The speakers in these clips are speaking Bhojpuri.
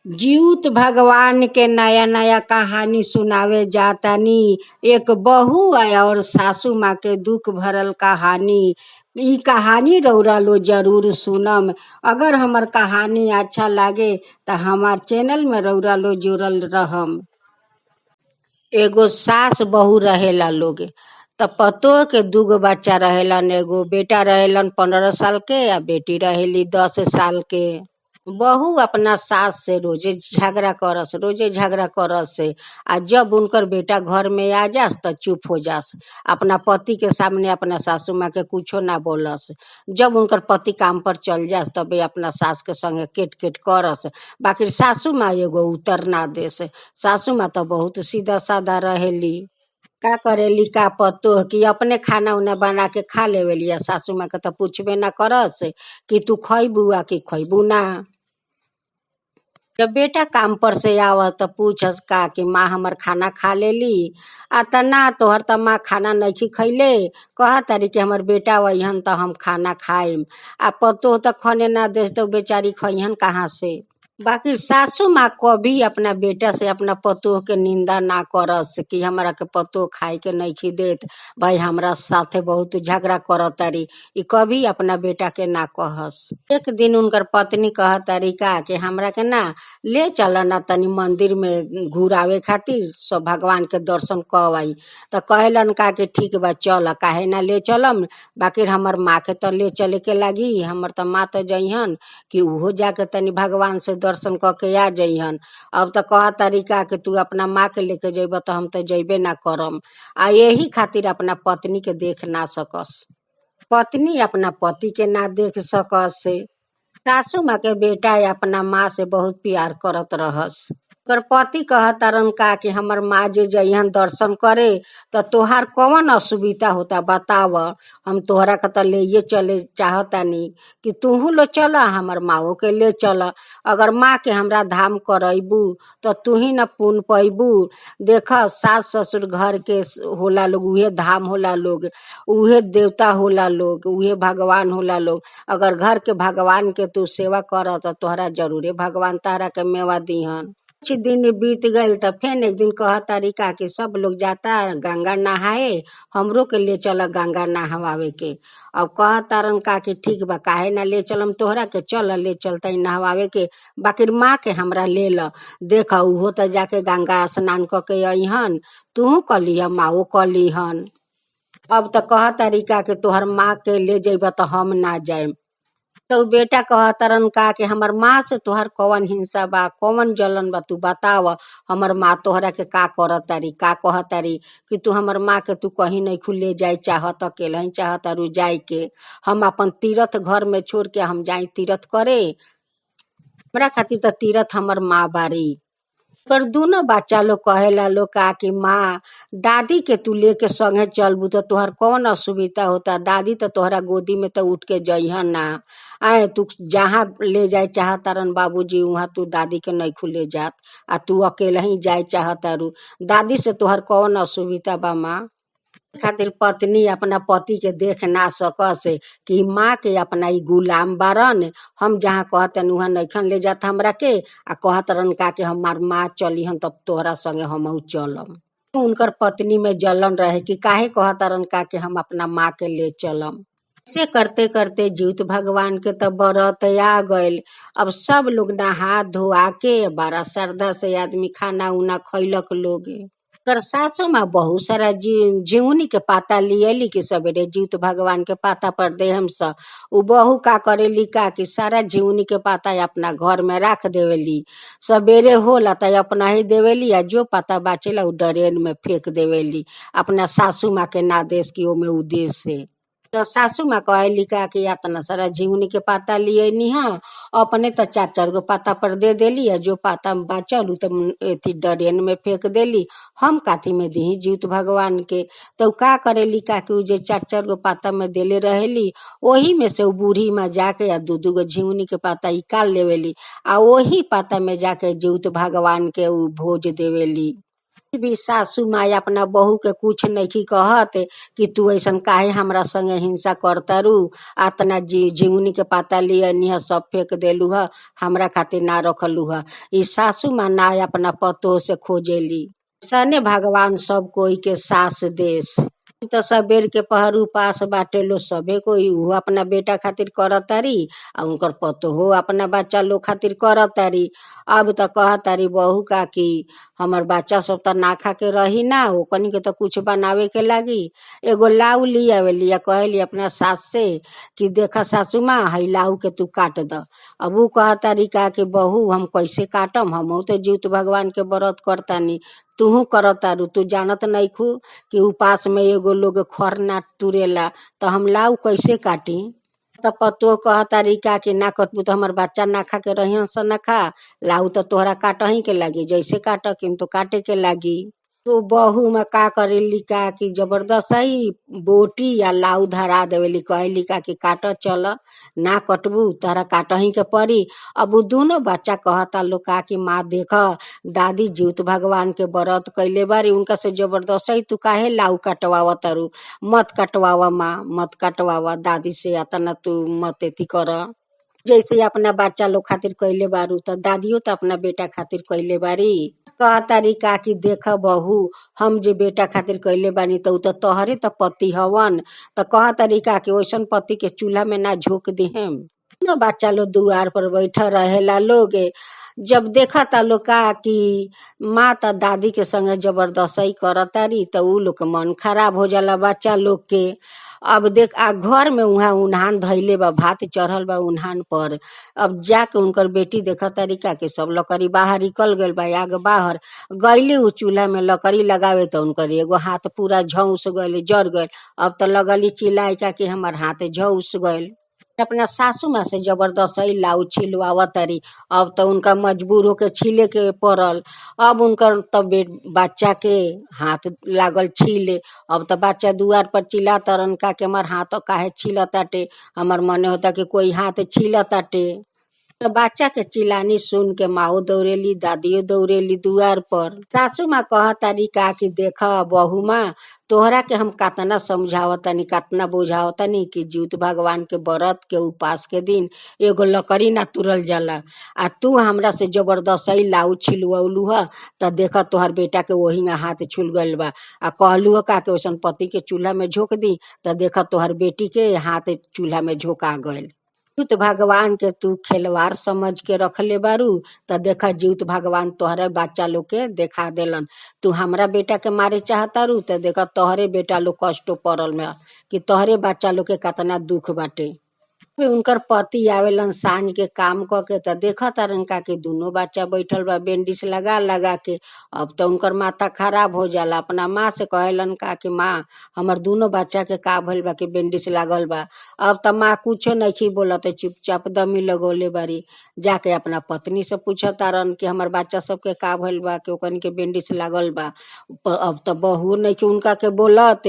जीउत भगवान के नया नया कहानी सुनावे जातानी। एक बहू और सासू माँ के दुख भरल कहानी। ई कहानी रौरा लो जरूर सुनम। अगर हमर कहानी अच्छा लागे तो हमार चैनल में रौरा लो जुड़ल रहम। एगो सास बहू रहेला लोग। त पतोह के दूगो बच्चा रहेलन। एगो बेटा रहेलन 15 साल के आ बेटी रहेली 10 साल के। बहू अपना सास से रोजे झगड़ा करस से। आ जब उनकर बेटा घर में आ जास त चुप हो जास। अपना पति के सामने अपना सासू माँ के कुछो ना बोलस। जब उनकर पति काम पर चल जास तबे अपना सास के संगे केट केट करस। बाकी सासू माँ एगो उतर ना देस। सासू माँ तो बहुत सीधा साधा रहेली। का करेली का पतो कि अपने खाना उना बना के खा लेवेली। सासू माँ के तो पूछबे ना करस कि तू खइबू आ कि खइबू ना। जब बेटा काम पर से आवत तो पूछस का कि माँ हमर खाना खा लेली। आ त ना तोहर त माँ खाना नहीं खैले। कह तारी कि हमर बेटा वहीहन त हम खाना खाएम। आ पतो त खने ना देस तो बेचारी खइहन कहाँ से। बाकी सासू माँ कभी अपना बेटा से अपना पतोह के निंदा ना करस कि हमरा के पतोह खाए के नहीं देत। भाई हमरा साथे बहुत झगड़ा करत तारी। ई कभी अपना बेटा के ना कहस। एक दिन उनकर पत्नी कह तारी का कि हमरा के ना ले चल ना तनी मंदिर में घुरावे खातिर सब भगवान के दर्शन कऽ आई। तो कहलन का कि ठीक बा चल। काहे ना ले चलम। बाकी हमर माँ के तो ले चले के लागी। हमर त माँ तो जइहन कि उहो जाके तनी भगवान से दर्शन करके आ जइहन। अब तो कह तरीका कि तू अपना माँ के लेके जइब तो हम तो जइबे ना करम। आ यही खातिर अपना पत्नी के देख ना सकस। पत्नी अपना पति के ना देख सकस से। सासू माँ के बेटा अपना माँ से बहुत प्यार करत रहस। ओकर पति कहतारन का कि हमर माँ जे जइहन दर्शन करे तो तोहार कौन असुविधा होता बताव। हम तोहरा के तो ले चले चाहतानी कि तूहू लो चल हमर माओ के ले चल। अगर माँ के हमरा धाम करैबू तो तू ही न पुण्य पैबू। देख सास ससुर घर के होला लोग उहे धाम होला लोग। उहे देवता होला लोग उहे भगवान होला लोग। अगर घर के भगवान के तू सेवा कर तो तोहरा जरूरे भगवान तारा के मेवा दीहन। कुछ दिन बीत गए तो फिर एक दिन कह तरीका कि सब लोग जाता गंगा नहाए हमरो के ले चल गंगा नहवावे के। अब कह तारन का कि ठीक बा काहे ना ले चलम तोहरा के चल ले चलता नहवावे के। बाकी माँ के हमरा ले ल। देख उहो तो जाके गंगा स्नान करके अइहन तू कलिह माओ कलिहन। अब तो कह तरीका कि तोहर माँ के ले जइब तो हम ना जाएम। तो बेटा कहतरन का कि हमर माँ से तोहर कौन हिंसा बा कौन जलन बा तू बताव। हमर माँ तोहरा के का करत तारी का कहतारी कि तू हमर माँ के तू कहीं नहीं खुले जाए चाहत अकेले ही चाहत रू जाए के। हम अपन तीरथ घर में छोड़ के हम जाई तीरथ करे। हमरा खातिर तो तीरथ हमर माँ बारी। पर दोनों बच्चा लोग कहेला लोग का कि माँ दादी के तू लेके संगे चलबू तो तोहर कौन असुविधा होता। दादी तो तोहरा गोदी में तो उठ के जइहन ना। आए तू जहाँ ले जाए चाहतारन बाबूजी वहाँ तू दादी के नहीं खुले जात। आ तू अकेले ही जाए चाहतारू। दादी से तोहर कौन असुविधा बा माँ। खातिर पत्नी अपना पति के देख ना सकस कि माँ के अपना ई गुलाम बारन। हम जहाँ कहतन वहाँ नइखन ले जात हमरा के। आ कहतरन का कि हमार माँ चलीहन तब तोहरा संगे हमहू चलम। उनकर पत्नी में जलन रहे कि काहे कहतरन का कि हम अपना माँ के ले चलम। से करते करते जीउत भगवान के तो बरत आ गइल। अब सब लोग नहा धोआ के बड़ा श्रद्धा से आदमी खाना उना खैलक लोग। कर सासू माँ बहुत सारा जीवनी के पाता लियली कि सवेरे जीउत भगवान के पाता पर देहम स। उ बहू का करेली का कि सारा जीवनी के पाता अपना घर में रख देवेली। सवेरे होला त अपना ही देवेली आ जो पाता बाचेला उ ड्रेन में फेंक देवेली। अपना सासू माँ के ना देश की ओमे उद्देश्य तो सासू माँ कहली का कि इतना सारा झिंगुनी के पाता लिए निहा अपने तो 4-4 गो पाता पर दे देली। जो पाता बाचल उ तो एथी ड्रेन में फेंक देली। हम काथी में दी जीउत भगवान के। तो का करेली का कि जे 4-4 गो पाता में देले रहेली वही में से उ बूढ़ी में जाके या 2-2 गो झिंगुनी के पाता निकाल लेवेली। आ वही पाता में जाके जीउत भगवान के उ भोज देवेली। भी सासू माई अपना बहू के कुछ नहीं कहत कि तू ऐसन काहे हमरा संगे हिंसा करतारू, अतना झिंगुनी के पाता लिया सब फेंक देलू ह, हमरा खातिर ना रखलू ह। ई सासू माँ ना अपना पतोह से खोजेली। सने भगवान सब कोई के सास देस। तो सबेर के पहर उपास बाटे लो सबे कोई, उ अपना बेटा खातिर करतारी आ उनकर पतोहो अपना बच्चा लोग खातिर करतारी। अब त कहतारी बहू का कि हमर बच्चा सब त ना खा के रही ना, ओकनी के त कुछ बनावे के लागी। एगो लाऊ ली आवेली या कहेली अपना सास से कि देखा सासू माँ हई लाऊ के तू काट द। अब उ कहतारी का कि बहू हम कैसे काटम, हमहू तो जीवित भगवान के व्रत करतानी, तुहू करतारू, तू जानत नइखू कि उपास में एगो लोग खर ना तुरेला, तो हम लाऊ कैसे काटी। त पतोह कहतारी का कि ना कटबू तो हमर बच्चा ना खा के रहियन स ना खा, लाऊ तो तोहरा काटही के लागी, जैसे काट किंतु काटे के लागी। तो बहू में का करेली का कि जबरदस्ती बोटी या लाऊ धरा देवेली, कहेली का कि काट चल, ना कटबू तहरा काटही के पड़ी। अब उ दोनों बच्चा कहता लोग का कि माँ देख दादी जीवित भगवान के व्रत कैले बारी, उनका से जबरदस्ती तू काहे लाऊ कटवावा तारू, मत कटवावा माँ, मत कटवावा, दादी से अतना तू मत एथी कर। जैसे अपना बच्चा लोग खातिर कैले बारू त दादियो त अपना बेटा खातिर कैले बारी। कहतारी का कि देख बहू हम जे बेटा खातिर कैले बानी त उ त तोहरे त पति हवन, त कहतारी का कि ओइसन पति के चूल्हा में ना झोंक दिहेम। दोनों बच्चा लोग दुआर पर बैठा रहेला लोग, जब देखता लोग का कि माँ त दादी के संगे जबरदस्ती करतारी त उ लोग के मन खराब हो जाला बच्चा लोग के। अब देख आ घर में उहाँ उन्हान धैले बा, भात चढ़ल बा उन्हान पर। अब जाके उनकर बेटी देखतारी का कि सब लकड़ी बाहर निकल गइल बा, आग बाहर गइली उ चूल्हा में लकड़ी लगावे त उनकर एगो हाथ पूरा झौस गइल, जर गइल। अब त लगली चिल्लाए का कि हमर हाथ झौस गइल। अपना सासू माँ से जबरदस्ती लाऊ छिलवावतारी, अब तो उनका मजबूर होके छीले के पड़ल। अब उनकर तब बच्चा के हाथ लागल छीले, अब तो बच्चा दुआर पर चिल्ला तरन का कि हमार हाथ काहे छीलताटे, हमर मने होता कि कोई हाथ छीलताटे। तो बच्चा के चिल्लानी सुन के माओ दौड़ेली, दादियो दौड़ेली दुआर पर। सासू माँ कहतारी का कि देखा बहू माँ तोहरा के हम कतना समझावतानी, कतना बुझावतानी कि जीवित भगवान के व्रत के उपास के दिन एगो लकड़ी ना तुरल जाला, आ तू हमरा से जबरदस्ती लाऊ छिलवलू ह, त देखा तोहर बेटा के वही हाथ छुल गइल बा। आ कहलू का के ओसन पति के चूल्हा में झोंक दी, त देखा तोहर बेटी के हाथ चूल्हा में झोंका गइल। जीवित भगवान के तू खिलवाड़ समझ के रखले बारू, त देखा जीवित भगवान तोहरे बच्चा लोग के देखा देलन। तू हमरा बेटा के मारे चाहतारू त देखा तोहरे बेटा लोग कष्ट पड़ल में कि तोहरे बच्चा लोग के कतना दुख बाटे। फिर उनकर पति आवेलन सांझ के काम क के त देखा तारन का कि दोनों बच्चा बैठल बा बेंडिस लगा लगा के। अब तो उनकर माथा खराब हो जाला, अपना माँ से कहेलन का कि माँ हमर दोनों बच्चा के का भइल बा कि बेंडिस लागल बा। अब त माँ कुछो नहीं बोलत, चुपचाप दमी लगोले बारी। जाके अपना पत्नी से पूछ तारन कि हमर बच्चा सबके का भइल बा कि ओकन के बेंडिस लागल बा। अब त बहू नहीं कि उनका के बोलत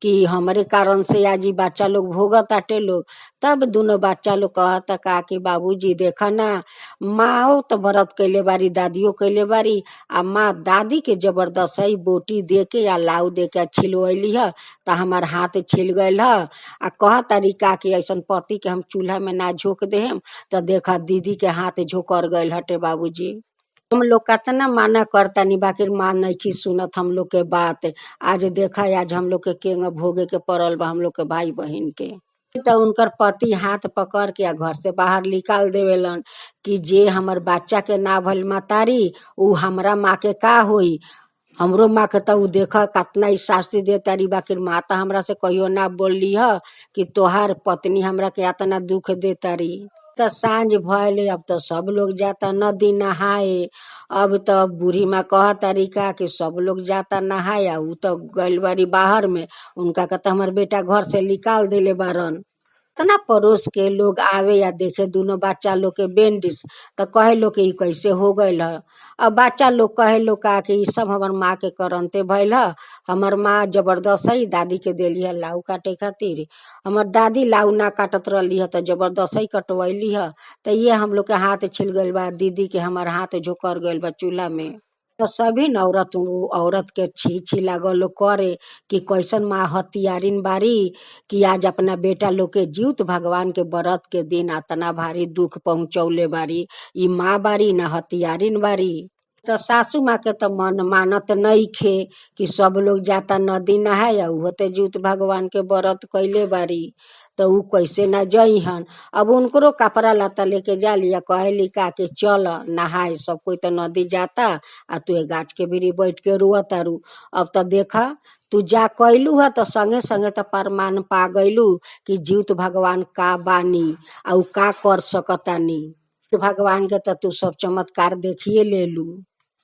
कि हमरे कारण से आज बच्चा लोग भोगत आटे लोग। तब दोनों बच्चा लोग कहता का कि बाबूजी देखा ना माँ तो व्रत कैले बारी, दादियो कैले बारी, आ माँ दादी के जबरदस्ती बोटी दे के या लाऊ दे के छिलवैली ह, त हमार हाथ छिल गइल ह। आ कह तारी का कि ऐसन पति के हम चूल्हा में ना झोंक देहम, त देखा दीदी के हाथ झोकर गइल हटे बाबूजी। हम लोग कतना माना करतानी बाकी माँ नहीं सुनत हम लोग के बात। आज देखा आज हम लोग के केंग भोगे के पड़ल बा हम लोग के भाई बहन के। तो उनकर पति हाथ पकड़ के घर से बाहर निकाल देवेलन कि जे हमर बच्चा के ना भइल मातारी उ हमरा माँ के का होई। हमरो माँ के तो देख कतना ही शास्ति दे तारी, बाकी माँ तो हमरा से कहियो ना बोलली ह कि तोहार पत्नी हमरा के इतना दुख दे तारी। त सांझ भइल, अब तो सब लोग जाता नदी नहाए। अब तो बूढ़ी माँ कह तारी का कि सब लोग जाता नहाए, उ तो गइल बारी बाहर में, उनका के तो हमर बेटा घर से निकाल देले बारन। तना पड़ोस के लोग आवे या देखे दोनों बच्चा लोग के बेंडिस, तो कहे लोग कि कैसे हो गइल ह। अब बच्चा लोग कहे लोग का कि सब हमर माँ के करनते भइल ह। हमर माँ जबरदस्ती दादी के देली है लाऊ काटे खातिर, हमर दादी लाऊ ना काटत रहली है तो जबरदस्ती कटवैली है, तो ये हम लोग के हाथ छिल गइल बा, दीदी के हमर हाथ झोकर गइल बा चूल्हा में। तो सभी न औरत के छी छी लागल लोग करे कि कैसन माँ हथियारिन बारी कि आज अपना बेटा लोग के जीवित भगवान के व्रत के दिन अतना भारी दुख पहुंचौले बारी। ई माँ बारी न हथियारिन बारी। तो सासू माँ के तो मन मानत नइखे कि सब लोग जाता नदी नहाए उहो ते जीवित भगवान के व्रत कैले बारी तो ऊ कैसे ना जइहन। अब उनकरो कपड़ा लता लेके जाली आ कहली का कि चल नहाए, सब कोई तो नदी जाता आ तू गाछ के भीरी बैठ के रुआ तारू। अब तो देखा तू जा कैलू है तो संगे संगे तो प्रमाण पा गइलू कि जीवित भगवान का बानी आ ऊ का कर सकतानी। भगवान के तो तू सब चमत्कार देखिए लेलू।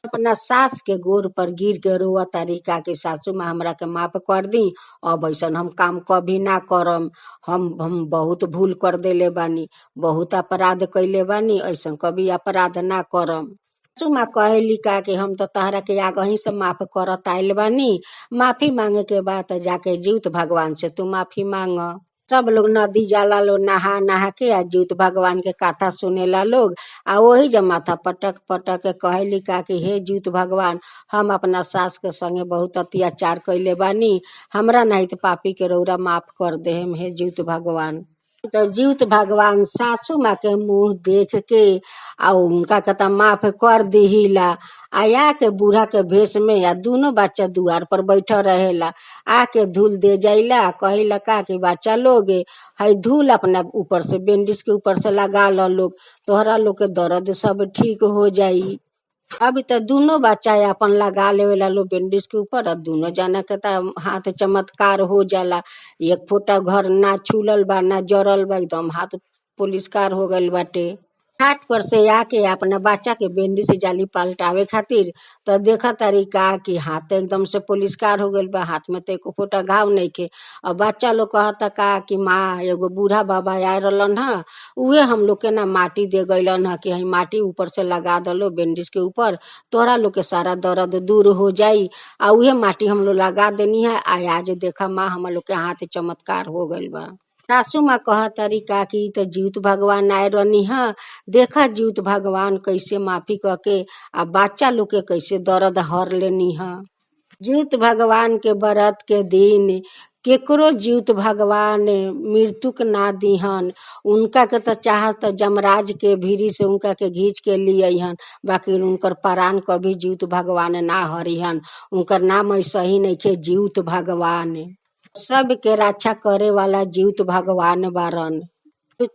अपना सास के गोर पर गिर के रोआ तारी का कि सासू माँ हमरा के माफ कर दी, अब ऐसन हम काम कभी ना करम। हम बहुत भूल कर देले बानी, बहुत अपराध कैले बानी, ऐसन कभी अपराध ना करम। सासू माँ कहली का कि हम तो तहरा के आगही से माफ करत आइल बानी, माफी मांगे के बाद जाके जीवित भगवान से तू माफी मांग। सब लोग नदी जाला लोग नहा नहा के आ जीवित भगवान के कथा सुनेला लोग आ वही जब माथा पटक पटक के कहली का कि हे जीवित भगवान, हम अपना सास के संगे बहुत अत्याचार कैले बानी, हमरा नहीं तो पापी के रौरा माफ कर दे हे जीवित भगवान। तो जीवित भगवान सासू माँ के मुंह देख के आ उनका कहता माफ कर दिहिला। आया के बूढ़ा के भेष में आ दोनों बच्चा दुआर पर बैठा रहेला, आके धूल दे जाइला कहिला का कि बच्चा लोग है धूल अपना ऊपर से बेंडिस के ऊपर से लगा लो लोग, तोहरा लोग के दर्द सब ठीक हो जाई। अभी तो दोनों बच्चा अपन लगा लेवेला लो बेंडिस के ऊपर और दोनों जना के हाथ चमत्कार हो जाला। एक फोटा घर ना छूलल बा ना जरल बा, एकदम हाथ पुलिसकार हो गइल बाटे। घाट पर से आके अपना बच्चा के बेंडी से जाली पलटावे खातिर तो देखा तारी का कि हाथ एकदम से पुलिसकार हो गइल बा, हाथ में तो एको फोटा घाव नहीं के। और बच्चा लोग कहता का कि माँ एगो बूढ़ा बाबा आए रहलन ह, उहे हम लोग के ना माटी दे गइलन ह कि हम माटी ऊपर से लगा दलो बेंडिस के ऊपर, तोहरा लोग के सारा दर्द दूर हो जाई। आ उहे माटी हम लोग लगा देनी है। आज देखा माँ हम लोग के हाथ चमत्कार हो गइल बा। सासू माँ कहतारी का कि तो जीवित भगवान आए रहनी है, देखा जीवित भगवान कैसे माफी करके आ बच्चा लोग के कैसे दर्द हर लेनी है। जीवित भगवान के व्रत के दिन केकरो जीवित भगवान मृत्यु के ना दीहन। उनका के तो चाहत तो जमराज के भीरी से उनका के घींच के लियहन, बाकी उनकर प्राण कभी जीवित भगवान ना हरिहन। उनकर नाम ऐसा ही नहीं के जीवित भगवान, सब के रक्षा करे वाला जीवित भगवान बारन।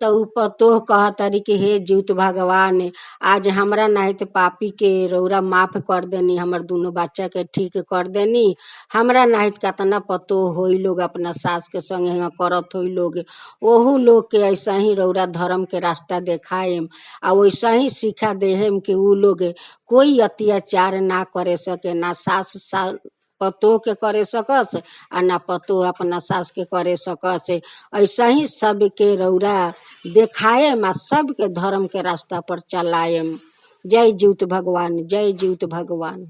तो ऊपर तो कहतारी कि हे जीवित भगवान, आज हमरा नहीं तो पापी के रौरा माफ कर देनी, हमर दोनों बच्चा के ठीक कर देनी। हमरा नहीं तो कतना पतो होई लोग अपना सास के संगे यहाँ करत होई लोग, ओहू लोग के ऐसा ही रौरा धर्म के रास्ता देखाएम आ वैसा ही सिखा देहम कि ऊ लोग कोई अत्याचार ना करे सके, ना सास पतो के करे सकस आ ना पतो अपना सास के करे सकस। ऐसा ही सबके रौरा देखाएम आ सबके धर्म के रास्ता पर चलाएम। जय जीवित भगवान, जय जीवित भगवान।